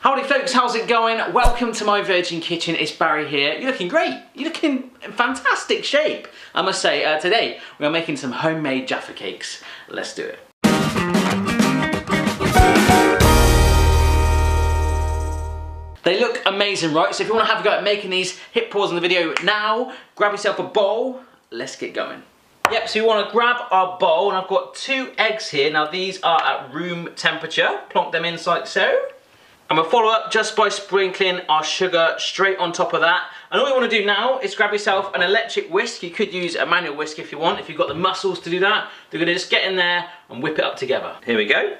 Howdy folks, how's it going? Welcome to my Virgin Kitchen. It's Barry here. You're looking great. You're looking in fantastic shape. I must say, today we are making some homemade Jaffa cakes. Let's do it. They look amazing, right? So if you want to have a go at making these, hit pause on the video now, grab yourself a bowl, let's get going. Yep, so you want to grab our bowl, and I've got 2 eggs here. Now these are at room temperature. Plonk them in like so. And we'll follow up just by sprinkling our sugar straight on top of that. And all you want to do now is grab yourself an electric whisk. You could use a manual whisk if you want, if you've got the muscles to do that. You're going to just get in there and whip it up together. Here we go.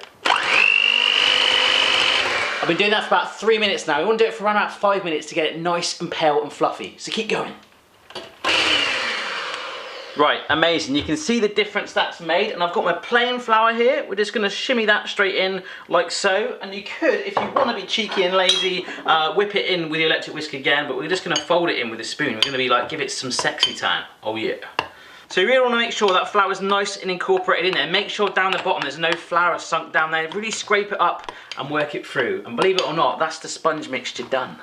I've been doing that for about 3 minutes now. We want to do it for around about 5 minutes to get it nice and pale and fluffy. So keep going. Right, amazing. You can see the difference that's made, and I've got my plain flour here. We're just going to shimmy that straight in like so, and you could, if you want to be cheeky and lazy, whip it in with the electric whisk again, but we're just going to fold it in with a spoon. We're going to be like, give it some sexy time. Oh yeah. So you really want to make sure that flour is nice and incorporated in there. Make sure down the bottom there's no flour sunk down there. Really scrape it up and work it through. And believe it or not, that's the sponge mixture done.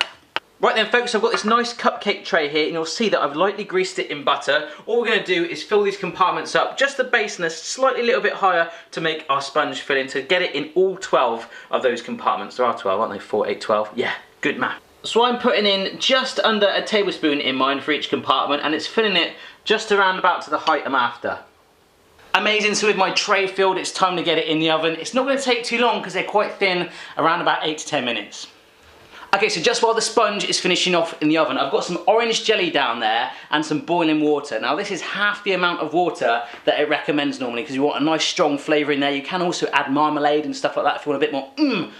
Right then folks, I've got this nice cupcake tray here, and you'll see that I've lightly greased it in butter. All we're going to do is fill these compartments up, just the base and a slightly little bit higher to make our sponge filling, to get it in all 12 of those compartments. There are 12, aren't they? 4, 8, 12. Yeah, good math. So I'm putting in just under a tablespoon in mine for each compartment, and it's filling it just around about to the height I'm after. Amazing, so with my tray filled, it's time to get it in the oven. It's not going to take too long because they're quite thin, around about 8 to 10 minutes. Okay, so just while the sponge is finishing off in the oven, I've got some orange jelly down there and some boiling water. Now this is half the amount of water that it recommends normally, because you want a nice strong flavour in there. You can also add marmalade and stuff like that if you want a bit more you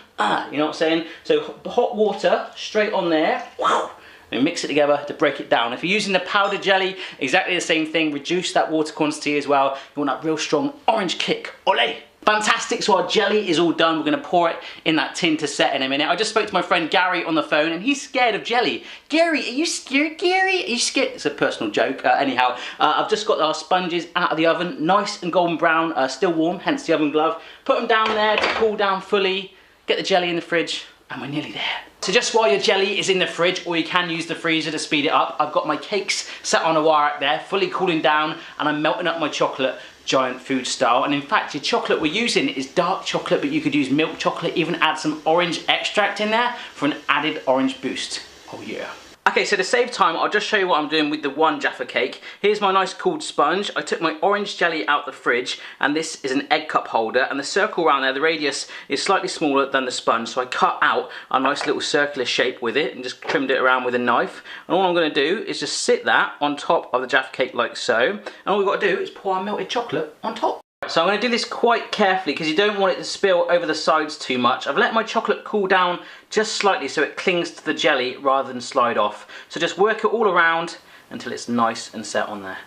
know what I'm saying? So hot water straight on there. Wow. And mix it together to break it down. If you're using the powdered jelly, exactly the same thing. Reduce that water quantity as well. You want that real strong orange kick. Ole! Fantastic, so our jelly is all done. We're going to pour it in that tin to set in a minute. I just spoke to my friend Gary on the phone, and he's scared of jelly. Gary, are you scared, Gary? Are you scared? It's a personal joke. Anyhow, I've just got our sponges out of the oven, nice and golden brown, still warm, hence the oven glove. Put them down there to cool down fully, get the jelly in the fridge, and we're nearly there. So just while your jelly is in the fridge, or you can use the freezer to speed it up, I've got my cakes set on a wire up there, fully cooling down, and I'm melting up my chocolate giant food style. And in fact, your chocolate we're using is dark chocolate, but you could use milk chocolate, even add some orange extract in there for an added orange boost. Oh yeah. Okay, so to save time, I'll just show you what I'm doing with the one Jaffa cake. Here's my nice cooled sponge. I took my orange jelly out the fridge, and this is an egg cup holder, and the circle around there, the radius is slightly smaller than the sponge, so I cut out a nice little circular shape with it and just trimmed it around with a knife. And all I'm going to do is just sit that on top of the Jaffa cake like so, and all we've got to do is pour our melted chocolate on top. So I'm going to do this quite carefully because you don't want it to spill over the sides too much. I've let my chocolate cool down just slightly so it clings to the jelly rather than slide off. So just work it all around until it's nice and set on there.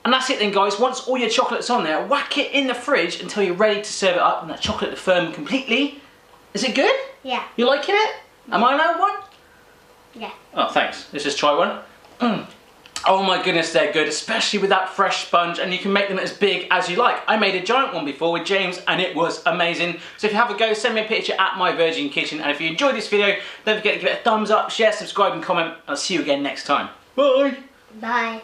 And that's it then guys. Once all your chocolate's on there, whack it in the fridge until you're ready to serve it up, and that chocolate to firm completely. Is it good? Yeah. You liking it? Am I allowed one? Yeah. Oh, thanks. Let's just try one. Oh my goodness, they're good, especially with that fresh sponge, and you can make them as big as you like. I made a giant one before with James, and it was amazing. So if you have a go, send me a picture at my Virgin Kitchen, and if you enjoyed this video, don't forget to give it a thumbs up, share, subscribe, and comment. I'll see you again next time. Bye! Bye.